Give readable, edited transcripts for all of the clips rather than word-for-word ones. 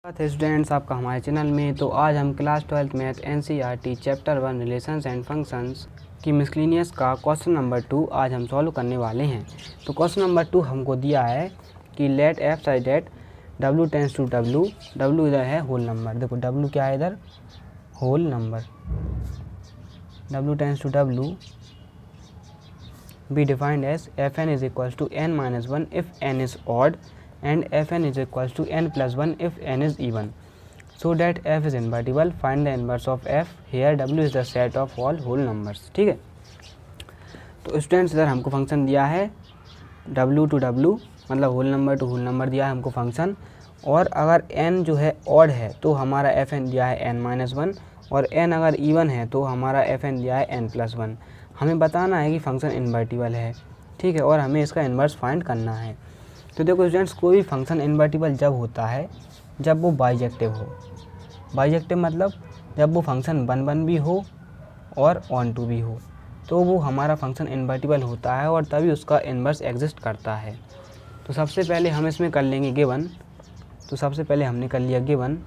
Students, आपका हमारे channel में। तो आज हम class 12 math NCERT chapter 1 relations and functions की मिसलेनियस का क्वेश्चन नंबर 2 आज हम सॉल्व करने वाले हैं। तो क्वेश्चन नंबर 2 हमको दिया है कि let f such that w tends to w, w इधर है होल नंबर। देखो w क्या है इधर, whole number. w tends to w be defined as fn is equals to n minus 1 if n is odd and fn is equals to n plus 1 if n is even, so that f is invertible. Find the inverse of f. Here w is the set of all whole numbers. ठीक है, तो students इधर हमको function दिया है w to w, मतलब whole number to whole number दिया है हमको फंक्शन। और अगर n जो है ऑड है तो हमारा fn दिया है n माइनस 1, और n अगर इवन है तो हमारा fn दिया है n प्लस 1। हमें बताना है कि फंक्शन इन्वर्टिबल है, ठीक है, और हमें इसका इन्वर्स फाइंड करना है। तो देखो स्टूडेंट्स, कोई भी फंक्शन इन्वर्टिबल जब होता है जब वो बाइजेक्टिव हो। बाइजेक्टिव मतलब जब वो फंक्शन 1 भी हो और ऑन टू भी हो, तो वो हमारा फंक्शन इन्वर्टिबल होता है और तभी उसका इन्वर्स एग्जिस्ट करता है। तो सबसे पहले हम इसमें कर लेंगे गिवन। तो सबसे पहले हमने कर लिया गिवन।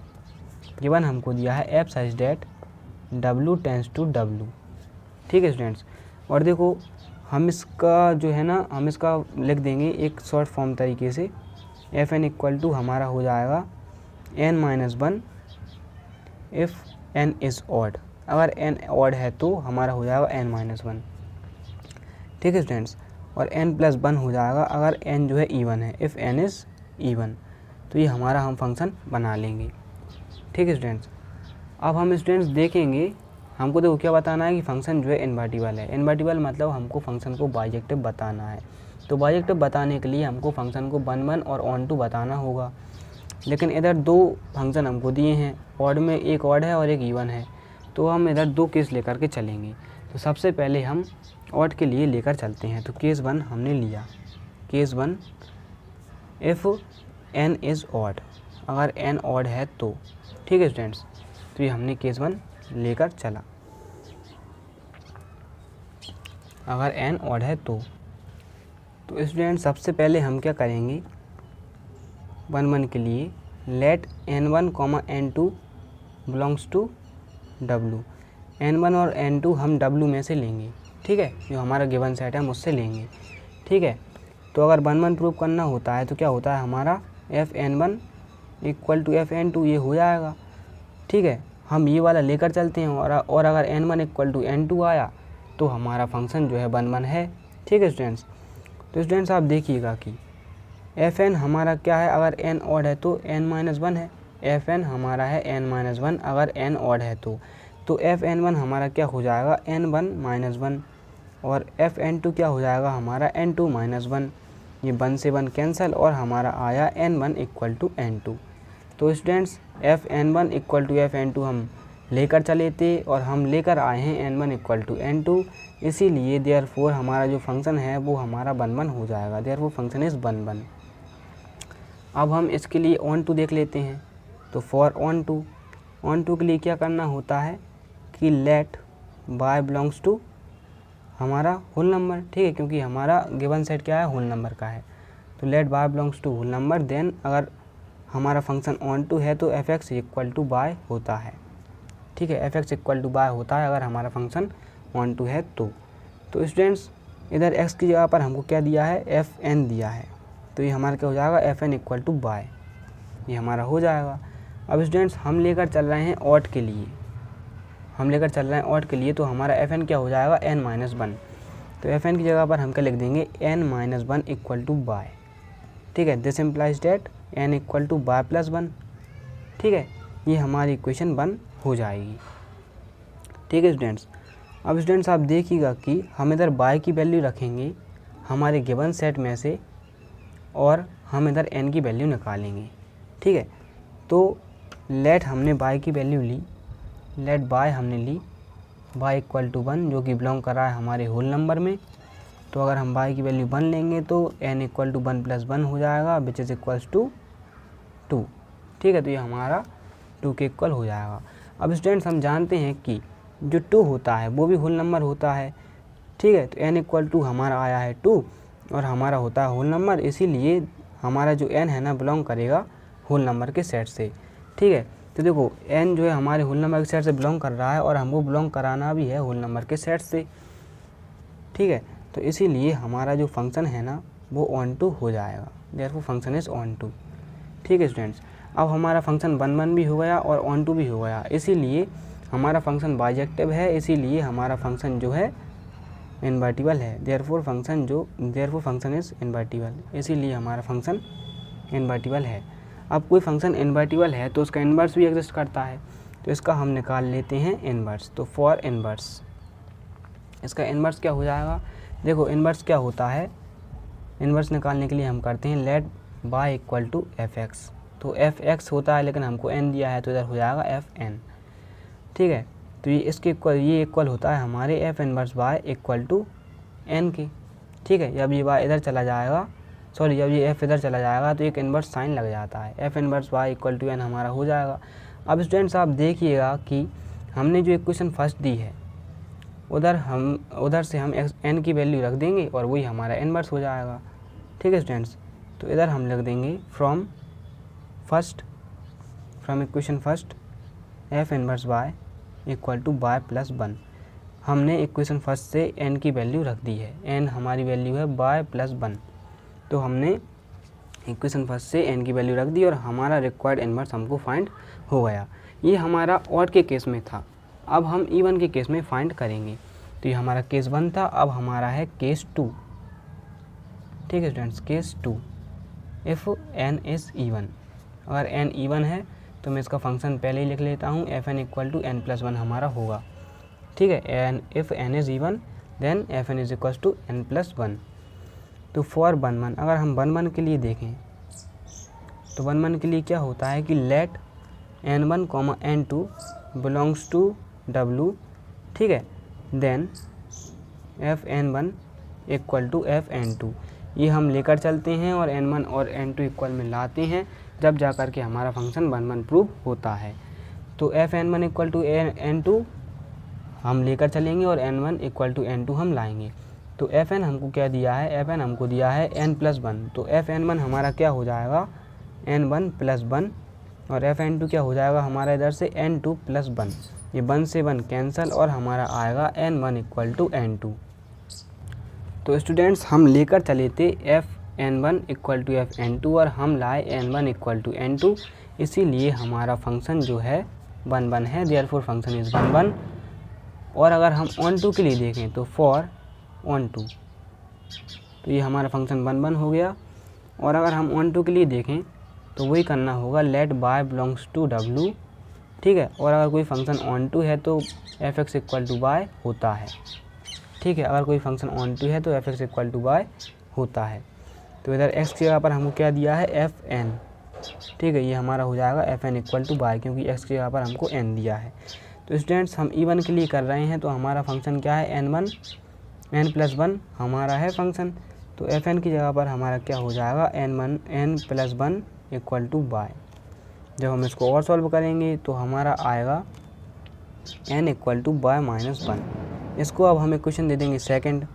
गिवन हमको दिया है f such that w tends to w, ठीक है स्टूडेंट्स। और देखो हम इसका जो है ना, हम इसका लिख देंगे एक शॉर्ट फॉर्म तरीके से। एफ एन इक्वल टू हमारा हो जाएगा n minus 1 if n is odd. अगर n ऑड है तो हमारा हो जाएगा n माइनस 1, ठीक है स्टूडेंट्स। और n प्लस 1 हो जाएगा अगर n जो है इवन है, इफ़ n इज़ इवन। तो ये हमारा हम फंक्शन बना लेंगे, ठीक है स्टूडेंट्स। अब हम स्टूडेंट्स देखेंगे, हमको देखो क्या बताना है कि फंक्शन जो है इन्वर्टिबल है। इन्वर्टिबल मतलब हमको फंक्शन को बाइजेक्टिव बताना है। तो बाइजेक्टिव बताने के लिए हमको फंक्शन को 1 और ऑन टू बताना होगा। लेकिन इधर दो फंक्शन हमको दिए हैं, ऑड में एक ऑड है और एक इवन है, तो हम इधर दो केस लेकर के चलेंगे। तो सबसे पहले हम ऑड के लिए लेकर चलते हैं। तो केस 1 हमने लिया, case 1 if n is odd, अगर n ऑड है तो, ठीक है स्टूडेंट्स। तो ये हमने केस 1 लेकर चला, अगर n ऑड है तो स्टूडेंट सबसे पहले हम क्या करेंगे 1 के लिए, late n1 n2 belongs to w। n1 और n2 हम w में से लेंगे, ठीक है, जो हमारा गिवन सेट है हम उससे लेंगे, ठीक है। तो अगर 1 प्रूव करना होता है तो क्या होता है हमारा fn1 इक्वल टू fn2, ये हो जाएगा, ठीक है। हम ये वाला लेकर चलते हैं और अगर n1 इक्वल टू n2 आया तो हमारा फंक्शन जो है 1 है, ठीक है स्टूडेंट्स। तो स्टूडेंट्स आप देखिएगा कि fn हमारा क्या है, अगर n ऑड है तो n माइनस 1 है। fn हमारा है n माइनस 1 अगर n ऑड है तो fn1 हमारा क्या हो जाएगा n1 माइनस 1, और fn2 क्या हो जाएगा हमारा n2 माइनस 1। ये 1 से 1 कैंसिल और हमारा आया n1 इक्वल टू n2। तो students fn1 equal to fn2 हम लेकर चले थे और हम लेकर आए हैं n1 इक्वल टू n2, इसीलिए देयरफॉर हमारा जो फंक्शन है वो हमारा 1 हो जाएगा। Therefore function is 1। अब हम इसके लिए ऑन टू देख लेते हैं। तो फॉर ऑन टू के लिए क्या करना होता है कि लेट y बिलोंग्स टू हमारा होल नंबर, ठीक है, क्योंकि हमारा गिवन सेट क्या है, होल नंबर का है। तो let y belongs to whole number, then अगर हमारा फंक्शन ऑन टू है तो f x equal to y होता है, ठीक है, f x equal to y होता है अगर हमारा फंक्शन ऑन टू है तो स्टूडेंट्स इधर x की जगह पर हमको क्या दिया है, एफ एन दिया है। तो ये हमारा क्या हो जाएगा f n equal to y, ये हमारा हो जाएगा। अब स्टूडेंट्स हम लेकर चल रहे हैं ऑड के लिए, तो हमारा एफ एन क्या हो जाएगा n माइनस 1। तो एफ एन की जगह पर हम क्या लिख देंगे n minus 1 equal to y, ठीक है। This implies that n equal to y plus 1, ठीक है, ये हमारी इक्वेशन 1 हो जाएगी, ठीक है स्टूडेंट्स। अब स्टूडेंट्स आप देखिएगा कि हम इधर y की वैल्यू रखेंगे हमारे गिवन सेट में से और हम इधर n की वैल्यू निकालेंगे, ठीक है। तो लेट हमने y की वैल्यू ली, लेट y हमने ली y इक्वल टू 1 जो कि बिलोंग कर रहा है हमारे होल नंबर में। तो अगर हम y की वैल्यू 1 लेंगे तो n इक्वल टू 1 प्लस 1 हो जाएगा विच इज़ इक्वल्स टू 2, ठीक है। तो ये हमारा 2 के इक्वल हो जाएगा। अब स्टूडेंट्स हम जानते हैं कि जो 2 होता है वो भी होल नंबर होता है, ठीक है। तो n इक्वल टू हमारा आया है 2 और हमारा होता है होल नंबर, इसीलिए हमारा जो n है ना बिलोंग करेगा होल नंबर के सेट से। ठीक है। तो देखो n जो है हमारे होल नंबर के सेट से बिलोंग कर रहा है और हमको बिलोंग कराना भी है होल नंबर के सेट से, ठीक है। तो इसीलिए हमारा जो फंक्शन है ना वो ऑन टू हो जाएगा, therefore function is onto, ठीक है स्टूडेंट्स। अब हमारा फंक्शन 1 1 भी हो गया और ऑन टू भी हो गया, इसीलिए हमारा फंक्शन बाइजेक्टिव है, इसीलिए हमारा फंक्शन जो है इन्वर्टिबल है, देयरफॉर फंक्शन इज़ इन्वर्टिबल, इसीलिए हमारा फंक्शन इन्वर्टिबल है। अब कोई फंक्शन इन्वर्टिबल है तो उसका इन्वर्स भी एग्जिस्ट करता है, तो इसका हम निकाल लेते हैं इन्वर्स। तो फॉर इन्वर्स, इसका इन्वर्स क्या हो जाएगा, देखो इन्वर्स क्या होता है, इन्वर्स निकालने के लिए हम करते हैं let y equal to f x. तो एफ एक्स होता है लेकिन हमको एन दिया है तो इधर हो जाएगा एफ एन, ठीक है। तो ये इसके इक्वल, ये इक्वल होता है हमारे f inverse y equal to n के, ठीक है। जब ये बाय इधर चला जाएगा, सॉरी जब ये एफ इधर चला जाएगा तो एक इन्वर्स साइन लग जाता है, f inverse y equal to n हमारा हो जाएगा। अब स्टूडेंट्स आप देखिएगा कि हमने जो इक्वेशन फर्स्ट दी है उधर से हम एन की वैल्यू रख देंगे और वही हमारा इन्वर्स हो जाएगा, ठीक है स्टूडेंट्स। तो इधर हम लिख देंगे from equation first f inverse y equal to y plus 1। हमने इक्वेशन फर्स्ट से एन की वैल्यू रख दी है, एन हमारी वैल्यू है बाय प्लस 1, तो हमने इक्वेशन फर्स्ट से एन की वैल्यू रख दी और हमारा रिक्वायर्ड इन्वर्स हमको फाइंड हो गया। ये हमारा ऑड के केस में था, अब हम इवन के केस में फाइंड करेंगे। तो ये हमारा केस 1 था, अब हमारा है केस 2, ठीक है students. Case 2 if n is even, अगर एन इवन है तो मैं इसका फंक्शन पहले ही लिख लेता हूँ, f n equal to n plus 1 हमारा होगा, ठीक है। N if n is even then f n is equal to n plus 1। तो फॉर 1 1, अगर हम 1 1 के लिए देखें तो 1 1 के लिए क्या होता है कि late n1 n2 belongs to w, ठीक है, then f n1 equal to f n2, ये हम लेकर चलते हैं और n1 और n2 इक्वल में लाते हैं, जब जा कर के हमारा फंक्शन 1 1 प्रूव होता है। तो F n1 equal to n2 हम लेकर चलेंगे और n1 इक्वल टू n2 हम लाएंगे। तो एफ एन हमको क्या दिया है, एफ एन हमको दिया है n प्लस 1, तो एफ n1 हमारा क्या हो जाएगा n1 प्लस 1 और एफ n2 क्या हो जाएगा हमारा इधर से n2 प्लस 1, ये 1 से 1 कैंसिल और हमारा आएगा n1 इक्वल टू n2। तो स्टूडेंट्स हम लेकर चले थे F n1 equal to f n2 और हम लाए n1 इक्वल टू n2, इसीलिए हमारा फंक्शन जो है 1 1 है, देयरफॉर फंक्शन इज़ 1 1। और अगर हम ऑन टू के लिए देखें तो फॉर ऑन टू, तो ये हमारा फंक्शन 1 1 हो गया। और अगर हम ऑन टू के लिए देखें तो वही करना होगा let y belongs to w, ठीक है। और अगर कोई फंक्शन ऑन टू है तो f x equal to y होता है, ठीक है। अगर कोई फंक्शन ऑन टू है तो f x equal to y होता है। तो इधर एक्स की जगह पर हमको क्या दिया है एफ एन, ठीक है, ये हमारा हो जाएगा f n equal to y, क्योंकि एक्स की जगह पर हमको एन दिया है। तो स्टूडेंट्स हम इवन के लिए कर रहे हैं, तो हमारा फंक्शन क्या है n1 n प्लस 1 हमारा है फंक्शन, तो एफ एन की जगह पर हमारा क्या हो जाएगा n प्लस 1 इक्वल टू बाय। जब हम इसको और सॉल्व करेंगे तो हमारा आएगा n equal to y minus 1। इसको अब हम इक्वेशन दे देंगे सेकंड,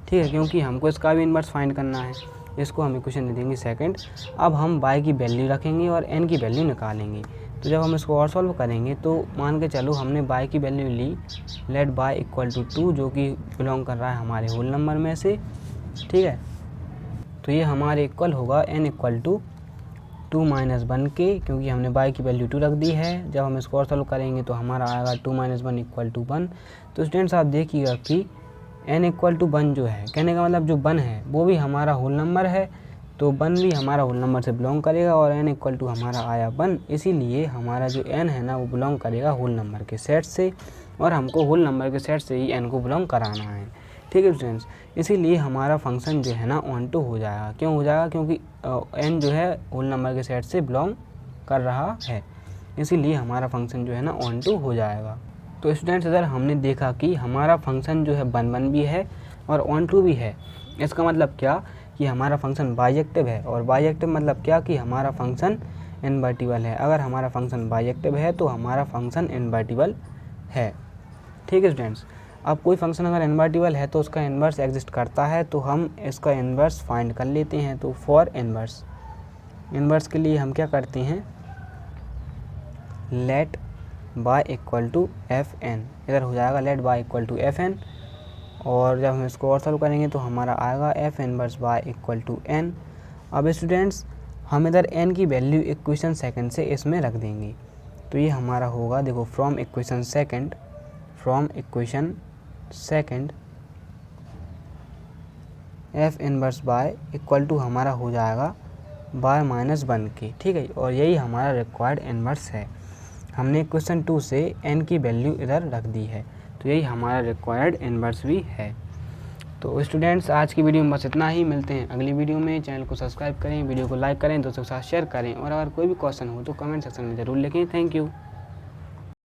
ठीक है, क्योंकि हमको इसका भी इन्वर्स फाइंड करना है। इसको हम इक्वेशन दे देंगे सेकंड। अब हम y की वैल्यू रखेंगे और n की वैल्यू निकालेंगे। तो जब हम इसको और सॉल्व करेंगे तो मान के चलो हमने y की वैल्यू ली लेट y इक्वल टू 2, जो कि बिलोंग कर रहा है हमारे होल नंबर में से, ठीक है। तो ये हमारे इक्वल होगा n इक्वल टू 2 माइनस 1 के, क्योंकि हमने y की वैल्यू 2 रख दी है। जब हम इसको और सॉल्व करेंगे तो हमारा आएगा 2 माइनस 1 इक्वल टू 1। तो स्टूडेंट्स आप देखिएगा कि n इक्वल टू 1 जो है, कहने का मतलब जो 1 है वो भी हमारा होल नंबर है, तो 1 भी हमारा होल नंबर से बिलोंग करेगा और n इक्वल टू हमारा आया 1, इसीलिए हमारा जो n है ना वो बिलोंग करेगा होल नंबर के सेट से, और हमको होल नंबर के सेट से ही n को बिलोंग कराना है, ठीक है स्टूडेंट्स। इसीलिए हमारा फंक्शन जो है ना ऑन टू हो जाएगा। क्यों हो जाएगा, क्योंकि n जो है होल नंबर के सेट से बिलोंग कर रहा है, इसीलिए हमारा फंक्शन जो है ना ऑन टू हो जाएगा। तो स्टूडेंट्स इधर हमने देखा कि हमारा फंक्शन जो है 1 1 भी है और ऑन टू भी है। इसका मतलब क्या कि हमारा फंक्शन बाइजेक्टिव है, और बाइजेक्टिव मतलब क्या कि हमारा फंक्शन इन्वर्टिबल है। अगर हमारा फंक्शन बाइजेक्टिव है तो हमारा फंक्शन इन्वर्टिबल है, ठीक है स्टूडेंट्स। अब कोई फंक्शन अगर इन्वर्टिबल है तो उसका इन्वर्स एग्जिस्ट करता है, तो हम इसका इन्वर्स फाइंड कर लेते हैं। तो फॉर इन्वर्स के लिए हम क्या करते हैं, let y equal to f n, इधर हो जाएगा let y equal to f n, और जब हम इसको और सॉल्व करेंगे तो हमारा आएगा f inverse y equal to n. अब स्टूडेंट्स हम इधर n की वैल्यू इक्वेशन सेकंड से इसमें रख देंगे, तो ये हमारा होगा, देखो from equation second f inverse y equal to हमारा हो जाएगा बाय -1 के, ठीक है। और यही हमारा रिक्वायर्ड इनवर्स है। हमने इक्वेशन 2 से n की वैल्यू इधर रख दी है, तो यही हमारा रिक्वायर्ड इनवर्स भी है। तो स्टूडेंट्स आज की वीडियो में बस इतना ही, मिलते हैं अगली वीडियो में। चैनल को सब्सक्राइब करें, वीडियो को लाइक करें, दोस्तों के साथ शेयर करें, और अगर कोई भी क्वेश्चन हो तो कमेंट सेक्शन में ज़रूर लिखें। Thank you.